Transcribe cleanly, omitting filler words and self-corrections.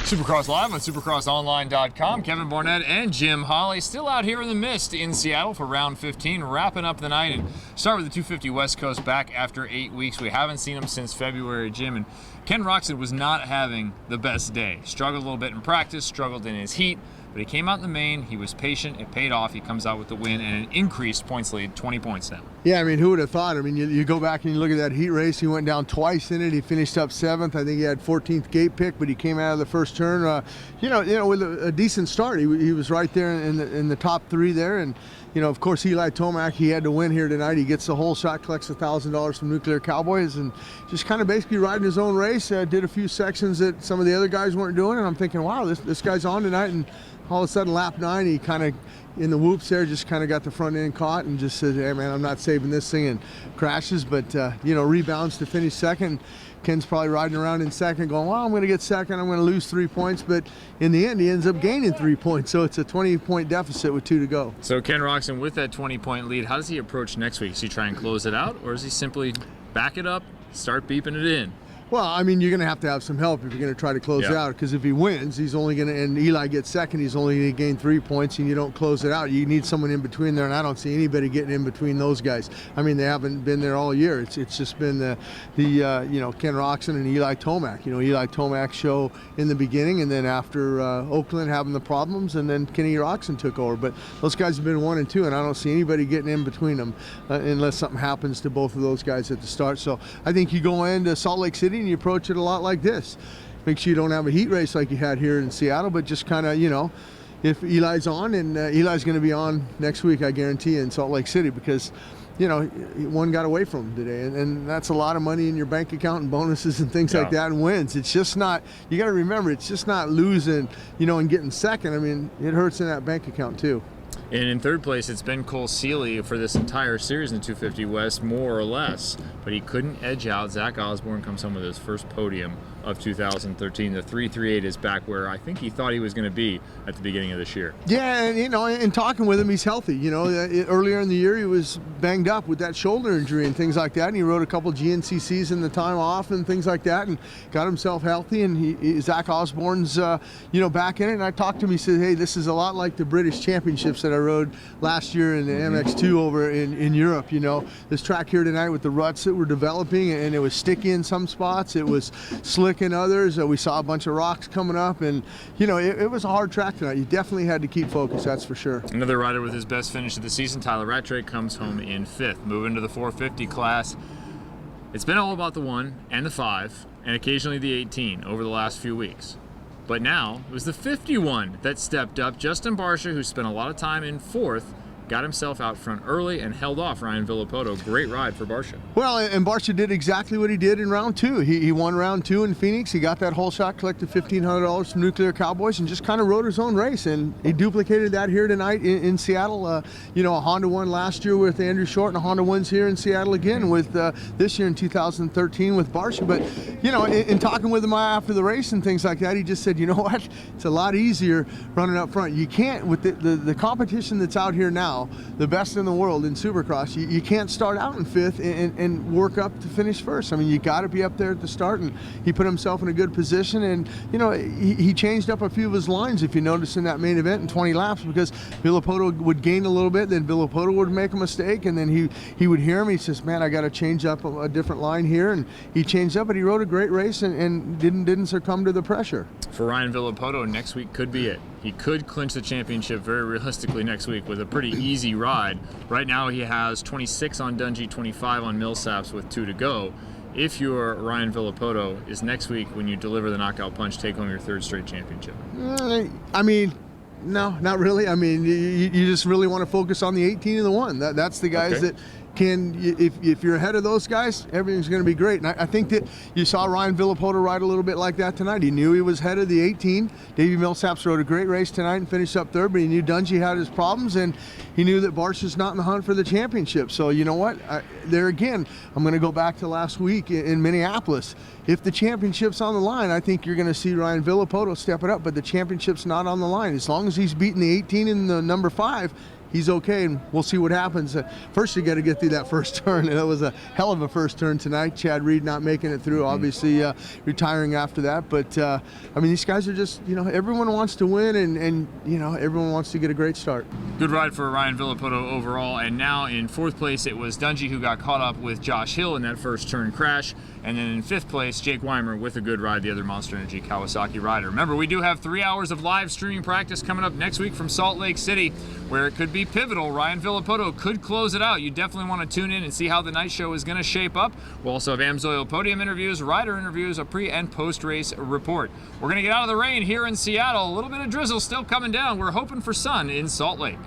Supercross Live on supercrossonline.com. Kevin Barnett and Jim Holley still out here in the mist in Seattle for round 15, wrapping up the night. And start with the 250 West Coast back after 8 weeks. We haven't seen him since February, Jim. And Ken Roczen was not having the best day. Struggled a little bit in practice, struggled in his heat, but he came out in the main. He was patient. It paid off. He comes out with the win and an increased points lead, 20 points now. Yeah, I mean, who would have thought? I mean, you go back and you look at that heat race. He went down twice in it. He finished up 7th. I think he had 14th gate pick, but he came out of the first turn, with a decent start. He was right there in the top 3 there. And, of course, Eli Tomac, he had to win here tonight. He gets the whole shot, collects $1,000 from Nuclear Cowboys, and just kind of basically riding his own race. Did a few sections that some of the other guys weren't doing, and I'm thinking, wow, this guy's on tonight. And all of a sudden, lap 9, he kind of, in the whoops there, just kind of got the front end caught and just said, hey, man, I'm not saving this thing, and crashes. But, rebounds to finish second. Ken's probably riding around in second going, well, I'm going to get second. I'm going to lose 3 points. But in the end, he ends up gaining 3 points. So it's a 20-point deficit with 2 to go. So Ken Roczen with that 20-point lead, how does he approach next week? Does he try and close it out, or does he simply back it up, start beeping it in? Well, I mean, you're going to have some help if you're going to try to close it out, because if he wins, he's only going to, and Eli gets second, he's only going to gain 3 points, and you don't close it out. You need someone in between there, and I don't see anybody getting in between those guys. I mean, they haven't been there all year. It's just been the Ken Roczen and Eli Tomac. Eli Tomac show in the beginning, and then after Oakland having the problems, and then Kenny Roczen took over. But those guys have been 1 and 2, and I don't see anybody getting in between them unless something happens to both of those guys at the start. So I think you go into Salt Lake City and you approach it a lot like this. Make sure you don't have a heat race like you had here in Seattle, but just kind of, if Eli's on, and Eli's going to be on next week, I guarantee, in Salt Lake City, because, one got away from him today, and that's a lot of money in your bank account and bonuses and things like that, and wins. It's just not, you got to remember, it's just not losing, and getting second. I mean, it hurts in that bank account too. And in third place, it's been Cole Seeley for this entire series in 250 West, more or less. But he couldn't edge out. Zach Osborne comes home with his first podium of 2013. The 3.38 is back where I think he thought he was going to be at the beginning of this year. Yeah, and in talking with him, he's healthy. Earlier in the year, he was banged up with that shoulder injury and things like that. And he rode a couple GNCCs in the time off and things like that, and got himself healthy. And Zach Osborne's, back in it. And I talked to him. He said, "Hey, this is a lot like the British Championships that I rode last year in the MX2 over in Europe. This track here tonight with the ruts that were developing, and it was sticky in some spots. It was slick in others. We saw a bunch of rocks coming up, and it was a hard track tonight. You definitely had to keep focused, that's for sure." Another rider with his best finish of the season, Tyler Rattray, comes home in 5th. Moving to the 450 class. It's been all about the 1 and the 5, and occasionally the 18 over the last few weeks. But now it was the 51 that stepped up. Justin Barcia, who spent a lot of time in 4th, got himself out front early and held off Ryan Villopoto. Great ride for Barcia. Well, and Barcia did exactly what he did in round 2. He won round 2 in Phoenix. He got that whole shot, collected $1,500 from Nuclear Cowboys, and just kind of rode his own race. And he duplicated that here tonight in Seattle. A Honda won last year with Andrew Short, and a Honda wins here in Seattle again with this year in 2013 with Barcia. But, in talking with him after the race and things like that, he just said, you know what? It's a lot easier running up front. You can't, with the competition that's out here now, the best in the world in Supercross, you can't start out in 5th and work up to finish first. I mean, you got to be up there at the start, and he put himself in a good position. And he changed up a few of his lines, if you notice, in that main event in 20 laps, because Villopoto would gain a little bit, then Villopoto would make a mistake, and then he would hear him. He says, man, I got to change up a different line here, and he changed up, but he rode a great race and didn't succumb to the pressure. For Ryan Villopoto, next week could be it. He could clinch the championship very realistically next week with a pretty easy ride. Right now he has 26 on Dungey, 25 on Millsaps with 2 to go. If you're Ryan Villopoto, is next week when you deliver the knockout punch, take home your 3rd straight championship? I mean, no, not really. I mean, you just really want to focus on the 18 and the 1. That's the guys that can, if you're ahead of those guys, everything's going to be great. And I think that you saw Ryan Villopoto ride a little bit like that tonight. He knew he was ahead of the 18. Davey Millsaps rode a great race tonight and finished up 3rd, but he knew Dungey had his problems, and he knew that Barcia's not in the hunt for the championship. So you know what? There again, I'm going to go back to last week in Minneapolis. If the championship's on the line, I think you're going to see Ryan Villopoto step it up, but the championship's not on the line. As long as he's beating the 18 and the number 5, he's okay, and we'll see what happens. First, you got to get through that first turn, and that was a hell of a first turn tonight. Chad Reed not making it through, obviously retiring after that. But I mean, these guys are just, you know, everyone wants to win, and you know, everyone wants to get a great start. Good ride for Ryan Villopoto overall, and now in 4th place it was Dungey who got caught up with Josh Hill in that first turn crash, and then in 5th place Jake Weimer with a good ride, the other Monster Energy Kawasaki rider. Remember, we do have 3 hours of live streaming practice coming up next week from Salt Lake City, where it could be pivotal. Ryan Villopoto could close it out. You definitely want to tune in and see how the night show is going to shape up. We'll also have AMSOIL podium interviews, rider interviews, a pre and post race report. We're going to get out of the rain here in Seattle. A little bit of drizzle still coming down. We're hoping for sun in Salt Lake.